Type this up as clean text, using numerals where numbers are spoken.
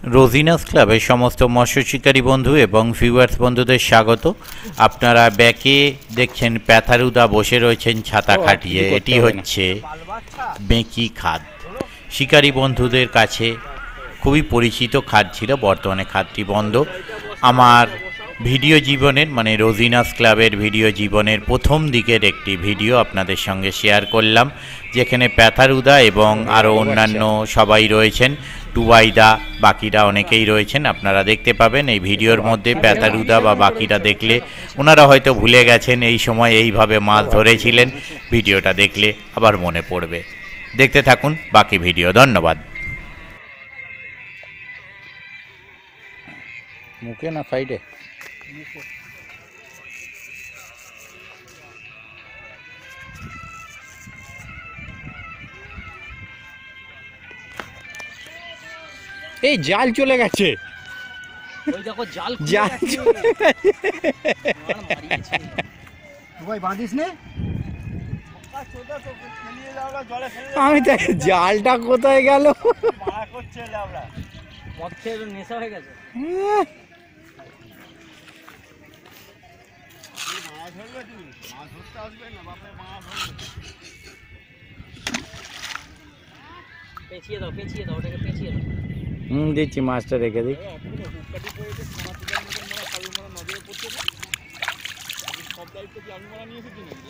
রোজিনাস ক্লাবের সমস্ত মৎস্য শিকারী বন্ধু এবং ভিউয়ার্স বন্ধুদের স্বাগত। আপনারা ব্যাকে দেখছেন প্যাথারুদা বসে রয়েছেন ছাতা খাটিয়ে। এটি হচ্ছে বেঁকি খাদ। শিকারী বন্ধুদের কাছে খুবই পরিচিত খাদ ছিল, বর্তমানে খাদটি বন্ধ। আমার ভিডিও জীবনের মানে রোজিনাস ক্লাবের ভিডিও জীবনের প্রথম দিকের একটি ভিডিও আপনাদের সঙ্গে শেয়ার করলাম, যেখানে প্যাথারুদা এবং আরও অন্যান্য সবাই রয়েছেন, টুবাইদা, বাকিরা অনেকেই রয়েছেন। আপনারা দেখতে পাবেন এই ভিডিওর মধ্যে। প্যাথারুদা বা বাকিরা দেখলে ওনারা হয়তো ভুলে গেছেন এই সময় এইভাবে মাছ ধরেছিলেন। ভিডিওটা দেখলে আবার মনে পড়বে। দেখতে থাকুন বাকি ভিডিও। ধন্যবাদ। মুখে না সাইডে? এই জাল চলে গেছে, ওই দেখো জাল জাল চলে গেছে। ভাই বাঁধিস নে, আমি তো জালটা কোথায় গেল? মদ খেয়ে নেশা হয়ে গেছে। পেঁচিয়ে দাও, পেঁচিয়ে দাও, ওটাকে পেঁচিয়ে দাও। দিচ্ছি, মাছটা রেখে দিই। সব দায়িত্ব কি আমি নিয়ে এসেছি নাকি?